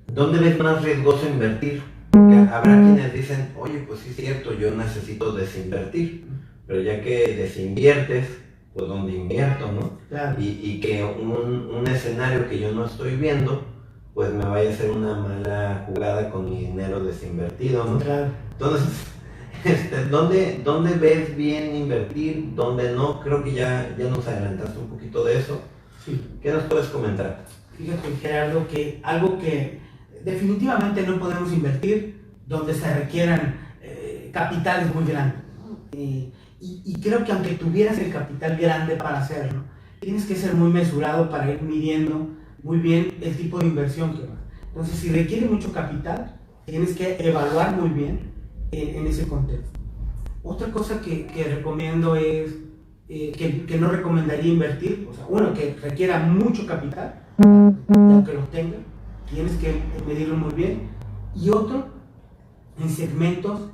¿dónde ves más riesgoso invertir? Porque habrá quienes dicen, oye, pues sí es cierto, yo necesito desinvertir, pero ya que desinviertes, pues ¿dónde invierto, no? Claro. Y que un escenario que yo no estoy viendo, pues me vaya a hacer una mala jugada con mi dinero desinvertido, ¿no? Claro. Entonces, ¿dónde ves bien invertir? ¿Dónde no? Creo que ya nos adelantaste un poquito de eso. Sí. ¿Qué nos puedes comentar? Fíjate, Gerardo, que algo que definitivamente no podemos invertir donde se requieran capitales muy grandes. Y creo que aunque tuvieras el capital grande para hacerlo, tienes que ser muy mesurado para ir midiendo muy bien el tipo de inversión que vas. Entonces, si requiere mucho capital, tienes que evaluar muy bien en ese contexto. Otra cosa que recomiendo es que no recomendaría invertir, o sea, uno, que requiera mucho capital, y aunque lo tenga, tienes que medirlo muy bien, y otro, en segmentos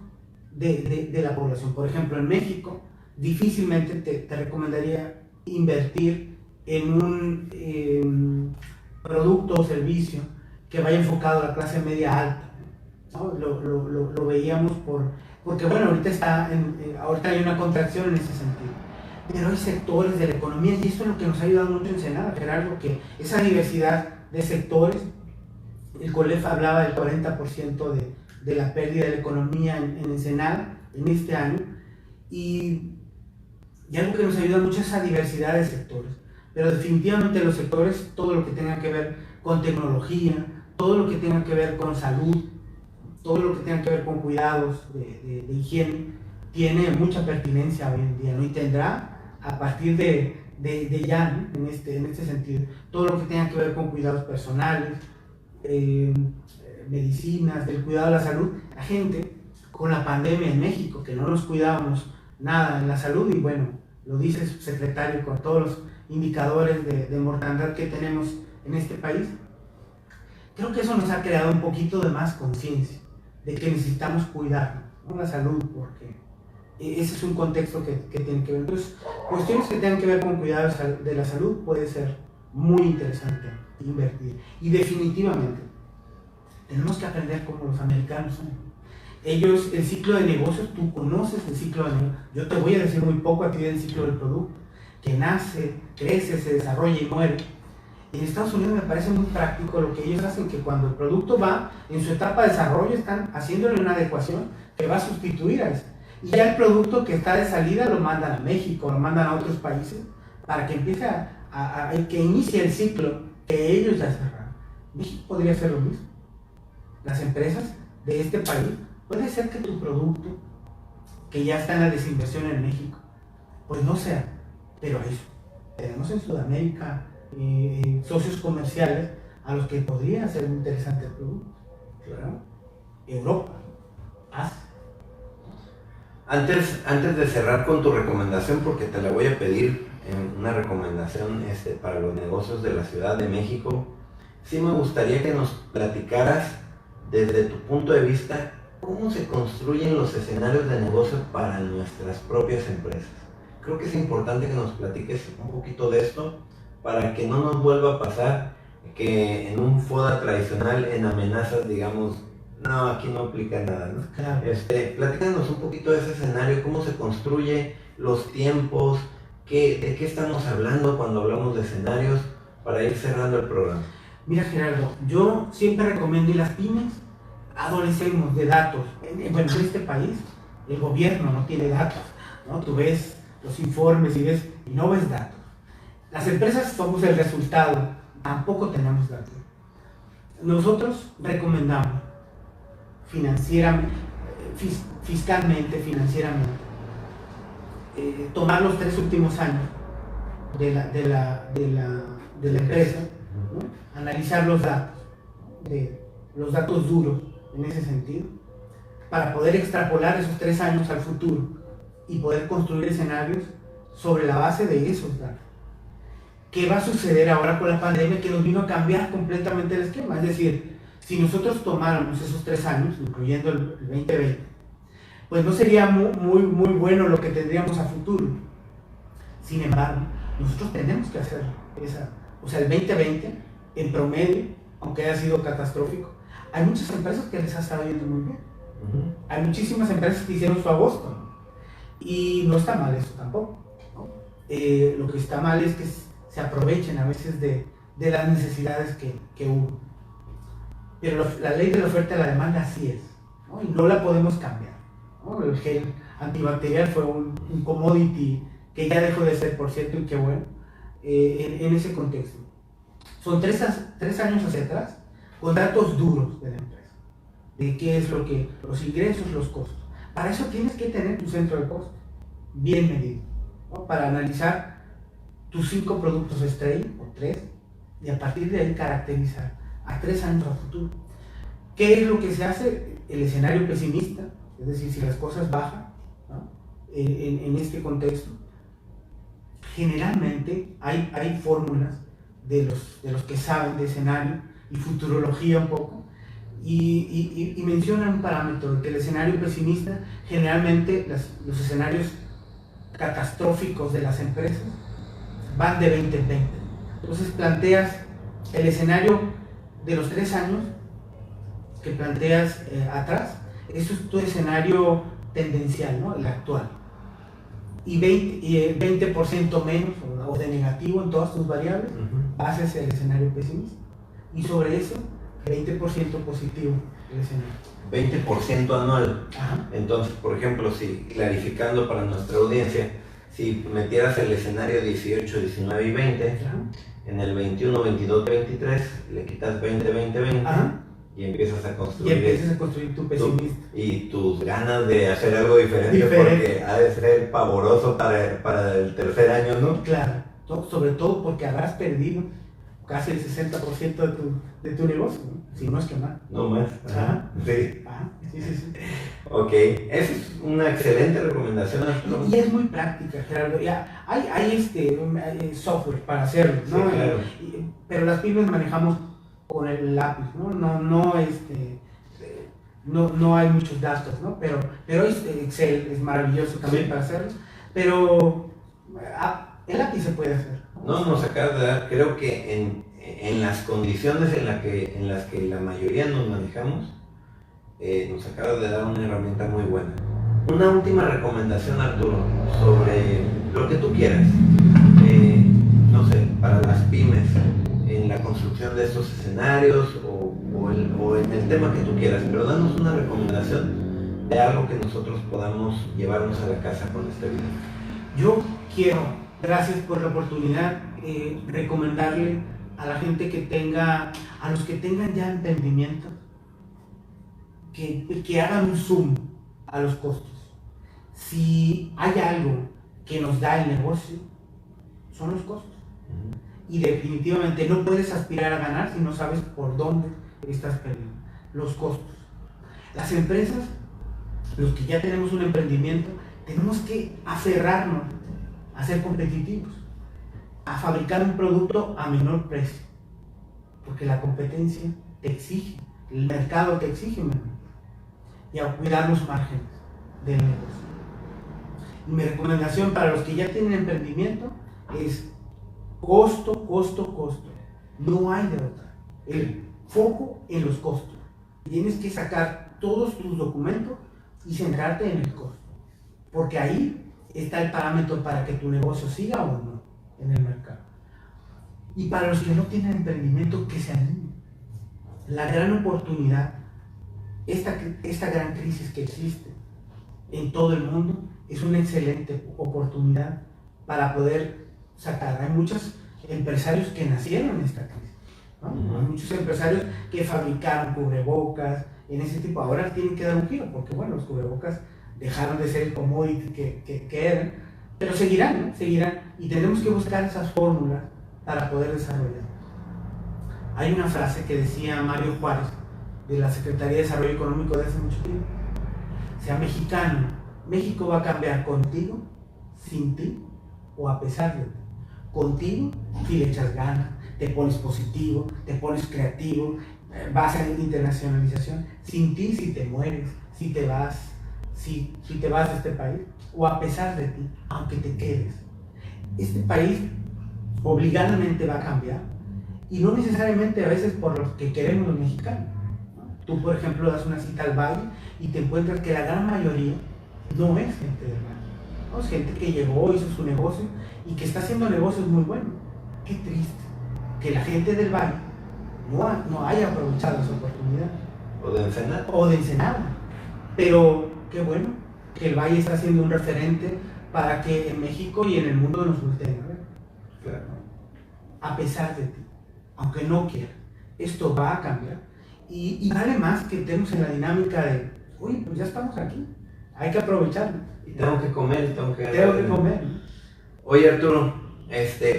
de la población. Por ejemplo, en México, difícilmente te recomendaría invertir en un producto o servicio que vaya enfocado a la clase media alta, ¿no? Lo veíamos porque bueno, ahorita hay una contracción en ese sentido, pero hay sectores de la economía, y esto es lo que nos ha ayudado mucho en Ensenada, Gerardo, que esa diversidad de sectores, el COLEF hablaba del 40% de la pérdida de la economía en Ensenada en este año, y algo que nos ayuda mucho es esa diversidad de sectores, pero definitivamente los sectores, todo lo que tenga que ver con tecnología, todo lo que tenga que ver con salud, todo lo que tenga que ver con cuidados de higiene, tiene mucha pertinencia hoy en día, ¿no? Y tendrá a partir de ya, ¿no? en este sentido, todo lo que tenga que ver con cuidados personales, medicinas, del cuidado de la salud. La gente con la pandemia en México, que no nos cuidábamos nada en la salud, y bueno, lo dice su secretario con todos los indicadores de mortandad que tenemos en este país, creo que eso nos ha creado un poquito de más conciencia de que necesitamos cuidar, ¿no? La salud, porque ese es un contexto que tiene que ver. Entonces, cuestiones que tengan que ver con cuidado de la salud puede ser muy interesante invertir. Y definitivamente, Tenemos que aprender como los americanos son. Ellos, el ciclo de negocios, tú conoces el ciclo de negocios. Yo te voy a decir muy poco a ti del ciclo del producto, que nace, crece, se desarrolla y muere. En Estados Unidos me parece muy práctico lo que ellos hacen, que cuando el producto va en su etapa de desarrollo están haciéndole una adecuación que va a sustituir a eso. Y ya el producto que está de salida lo mandan a México, lo mandan a otros países para que empiece que inicie el ciclo que ellos ya cerraron. México podría hacer lo mismo. Las empresas de este país, puede ser que tu producto, que ya está en la desinversión en México, pues no sea, pero eso. Tenemos en Sudamérica socios comerciales a los que podría ser muy interesante el producto. Claro. Europa, Asia. Antes de cerrar con tu recomendación, porque te la voy a pedir, una recomendación para los negocios de la Ciudad de México, sí me gustaría que nos platicaras desde tu punto de vista cómo se construyen los escenarios de negocio para nuestras propias empresas. Creo que es importante que nos platiques un poquito de esto para que no nos vuelva a pasar que en un FODA tradicional, en amenazas, digamos, no, aquí no aplica nada, ¿no? Claro. Platícanos un poquito de ese escenario, cómo se construye, los tiempos, de qué estamos hablando cuando hablamos de escenarios, para ir cerrando el programa. Mira, Gerardo, yo siempre recomiendo, y las pymes adolecemos de datos. Bueno, en este país el gobierno no tiene datos, ¿no? Tú ves los informes y no ves datos. Las empresas somos el resultado, tampoco tenemos datos. Nosotros recomendamos financieramente, fiscalmente, financieramente, tomar los 3 últimos años de la empresa, ¿no? Analizar los datos duros en ese sentido, para poder extrapolar esos 3 años al futuro y poder construir escenarios sobre la base de esos datos. ¿Qué va a suceder ahora con la pandemia, que nos vino a cambiar completamente el esquema? Es decir, si nosotros tomáramos esos 3 años, incluyendo el 2020, pues no sería muy bueno lo que tendríamos a futuro. Sin embargo, nosotros tenemos que hacer el 2020, en promedio, aunque haya sido catastrófico, hay muchas empresas que les ha estado yendo muy bien. Hay muchísimas empresas que hicieron su agosto, y no está mal eso tampoco, ¿no? Lo que está mal es que se aprovechen a veces de las necesidades que hubo. Pero la ley de la oferta y la demanda así es, ¿no? Y no la podemos cambiar, ¿no? El gel antibacterial fue un commodity que ya dejó de ser, por cierto, y qué bueno, en ese contexto. Son 3 años hacia atrás, con datos duros de la empresa, de qué es los ingresos, los costos. Para eso tienes que tener tu centro de costos bien medido, ¿no? Para analizar tus 5 productos estrella, o 3, y a partir de ahí caracterizar a 3 años a futuro. ¿Qué es lo que se hace? El escenario pesimista, es decir, si las cosas bajan, ¿no? En este contexto, generalmente hay fórmulas de los que saben de escenario y futurología un poco, y mencionan un parámetro, que el escenario pesimista, generalmente los escenarios catastróficos de las empresas van de 20 en 20. Entonces planteas el escenario de los 3 años que planteas atrás, eso es tu escenario tendencial, ¿no? El actual. Y 20% menos o de negativo en todas tus variables, haces el escenario pesimista. Y sobre eso, 20% positivo el escenario. 20% anual. Ajá. Entonces, por ejemplo, si clarificando para nuestra audiencia, si metieras el escenario 18, 19 y 20, ajá, en el 21, 22, 23, le quitas 20, 20, 20, ajá, y empiezas a construir, tu pesimista. Y tus ganas de hacer algo diferente. Porque ha de ser pavoroso para el tercer año, ¿no? Claro, sobre todo porque habrás perdido casi el 60% de tu negocio, ¿no? Si no es que más. No más. Ajá. Sí. Ajá. Sí. Ok, esa es una excelente recomendación. Y es muy práctica, Gerardo. Ya hay software para hacerlo, ¿no? Sí, claro. Pero las pymes manejamos con el lápiz, ¿no? No hay muchos datos, ¿no? Pero Excel es maravilloso también, sí, para hacerlo. Pero el lápiz se puede hacer. No, nos acabas de dar, creo que en las condiciones en las que la mayoría nos manejamos, nos acabas de dar una herramienta muy buena. Una última recomendación, Arturo, sobre lo que tú quieras, no sé, para las pymes, en la construcción de estos escenarios o en el tema que tú quieras, pero danos una recomendación de algo que nosotros podamos llevarnos a la casa con este video. Yo quiero, gracias por la oportunidad, recomendarle a la gente a los que tengan ya emprendimiento, que hagan un zoom a los costos. Si hay algo que nos da el negocio, son los costos. Y definitivamente no puedes aspirar a ganar si no sabes por dónde estás perdiendo. Los costos. Las empresas, los que ya tenemos un emprendimiento, tenemos que aferrarnos a ser competitivos, a fabricar un producto a menor precio, porque la competencia te exige, el mercado te exige menor, y a cuidar los márgenes del negocio. Y mi recomendación para los que ya tienen emprendimiento es costo, costo, costo. No hay de otra. El foco en los costos. Tienes que sacar todos tus documentos y centrarte en el costo, porque ahí está el parámetro para que tu negocio siga o no en el mercado. Y para los que no tienen emprendimiento, que se animen. La gran oportunidad, esta gran crisis que existe en todo el mundo, es una excelente oportunidad para poder sacar. Hay muchos empresarios que nacieron en esta crisis, ¿no? Hay muchos empresarios que fabricaron cubrebocas, en ese tipo. Ahora tienen que dar un giro, porque bueno, los cubrebocas dejaron de ser el commodity que eran, pero seguirán, ¿no? Seguirán, y tenemos que buscar esas fórmulas para poder desarrollar. Hay una frase que decía Mario Juárez, de la Secretaría de Desarrollo Económico de hace mucho tiempo: sea mexicano, México va a cambiar contigo, sin ti o a pesar de ti. Contigo, si le echas ganas, te pones positivo, te pones creativo, vas a la internacionalización. Sin ti, si te mueres, si te vas de este país, o a pesar de ti, aunque te quedes. Este país obligadamente va a cambiar, y no necesariamente a veces por lo que queremos los mexicanos, ¿no? Tú, por ejemplo, das una cita al Valle y te encuentras que la gran mayoría no es gente del Valle, ¿no? Es gente que llegó, hizo su negocio y que está haciendo negocios muy buenos. Qué triste que la gente del Valle no haya aprovechado esa oportunidad. O de Ensenada. Pero qué bueno que el Valle está siendo un referente para que en México y en el mundo nos volteen a ver. Claro. A pesar de ti, aunque no quiera, esto va a cambiar. Y vale más que estemos en la dinámica de, uy, pues ya estamos aquí, hay que aprovecharlo. Y tengo que comer, tengo que comer, ¿no? Oye, Arturo,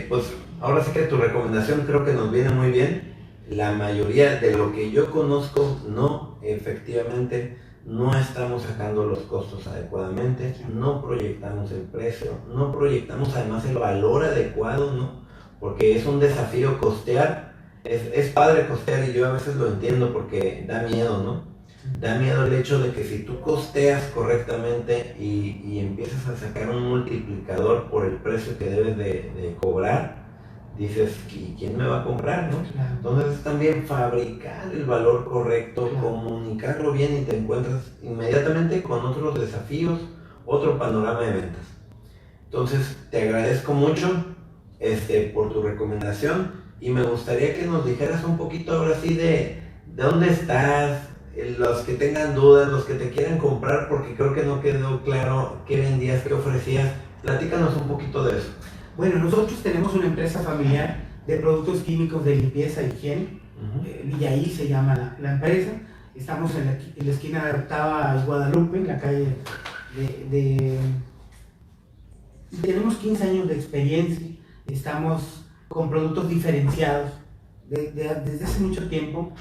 pues ahora sí que tu recomendación creo que nos viene muy bien. La mayoría de lo que yo conozco, efectivamente, no estamos sacando los costos adecuadamente, no proyectamos el precio, no proyectamos además el valor adecuado, ¿no? Porque es un desafío costear. Es padre costear, y yo a veces lo entiendo porque da miedo, ¿no? Da miedo el hecho de que si tú costeas correctamente y empiezas a sacar un multiplicador por el precio que debes de cobrar, dices, ¿y quién me va a comprar, no? Claro. Entonces también fabricar el valor correcto, Claro. Comunicarlo bien, y te encuentras inmediatamente con otros desafíos, otro panorama de ventas. Entonces te agradezco mucho por tu recomendación, y me gustaría que nos dijeras un poquito ahora sí de dónde estás, los que tengan dudas, los que te quieran comprar, porque creo que no quedó claro qué vendías, qué ofrecías. Platícanos un poquito de eso. Bueno, nosotros tenemos una empresa familiar de productos químicos de limpieza e higiene. Villaí se llama la empresa. Estamos en la esquina de Octava y Guadalupe, en la calle y tenemos 15 años de experiencia. Estamos con productos diferenciados. Desde hace mucho tiempo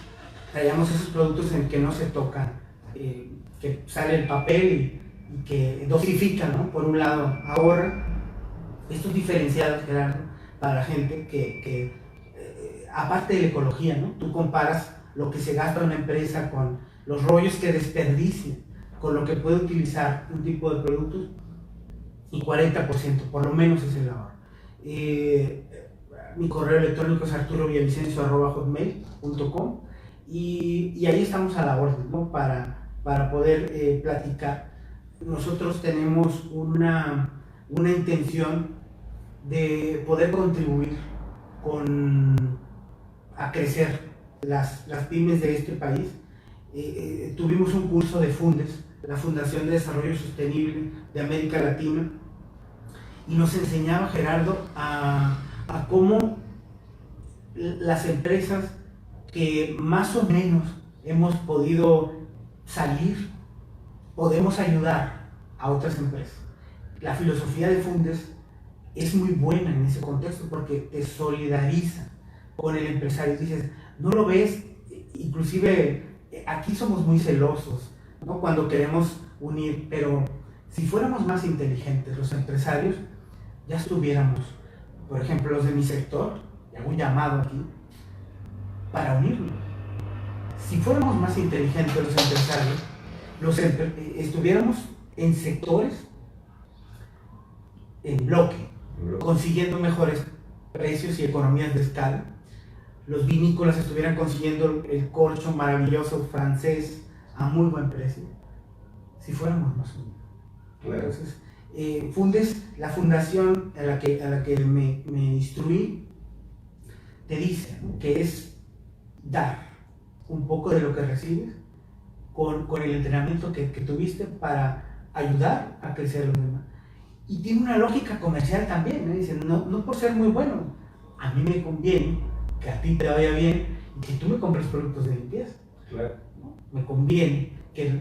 traíamos esos productos en que no se tocan, que sale el papel y que dosifican, ¿no? Por un lado ahorra. Estos diferenciados, Gerardo, para la gente que aparte de la ecología, ¿no? Tú comparas lo que se gasta una empresa con los rollos que desperdicia, con lo que puede utilizar un tipo de productos, y 40%, por lo menos, es el ahorro. Mi correo electrónico es arturovillavicencio@hotmail.com y ahí estamos a la orden, ¿no? Para poder platicar. Nosotros tenemos una intención de poder contribuir a crecer las pymes de este país. Tuvimos un curso de Fundes, la Fundación de Desarrollo Sostenible de América Latina, y nos enseñaba Gerardo a cómo las empresas que más o menos hemos podido salir, podemos ayudar a otras empresas. La filosofía de Fundes es muy buena en ese contexto porque te solidariza con el empresario. Dices, no lo ves, inclusive aquí somos muy celosos, ¿no? Cuando queremos unir, pero si fuéramos más inteligentes los empresarios, ya estuviéramos, por ejemplo, los de mi sector, y hago un llamado aquí, para unirlo. Si fuéramos más inteligentes los empresarios, estuviéramos en sectores, en bloque, consiguiendo mejores precios y economías de escala. Los vinícolas estuvieran consiguiendo el corcho maravilloso francés a muy buen precio, si fuéramos más unidos. Entonces, Fundes, la fundación a la que me instruí, te dice, ¿no?, que es dar un poco de lo que recibes con el entrenamiento que tuviste para ayudar a crecer los demás. Y tiene una lógica comercial también, ¿no? Dicen, no por ser muy bueno, a mí me conviene que a ti te vaya bien y que tú me compres productos de limpieza. Claro. ¿No? Me conviene,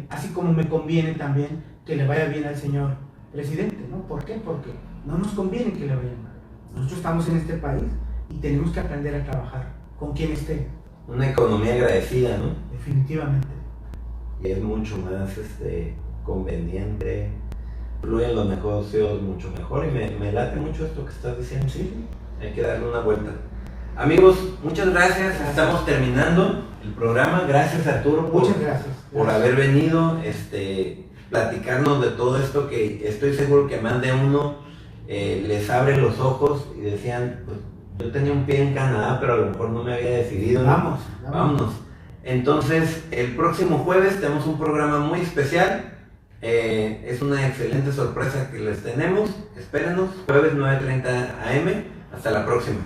así como me conviene también que le vaya bien al señor presidente, ¿no? ¿Por qué? Porque no nos conviene que le vaya mal. Nosotros estamos en este país y tenemos que aprender a trabajar con quien esté. Una economía agradecida, ¿no? Definitivamente. Y es mucho más conveniente, fluyen los negocios mucho mejor y me late mucho esto que estás diciendo. Sí. Hay que darle una vuelta. Amigos, muchas gracias. Estamos terminando el programa. Gracias, Arturo, Muchas gracias. por haber venido, platicarnos de todo esto que estoy seguro que más de uno les abre los ojos y decían, pues, yo tenía un pie en Canadá, pero a lo mejor no me había decidido, ¿no? Vámonos. Entonces, el próximo jueves tenemos un programa muy especial. Es una excelente sorpresa que les tenemos. Espérenos, jueves 9:30 AM. Hasta la próxima.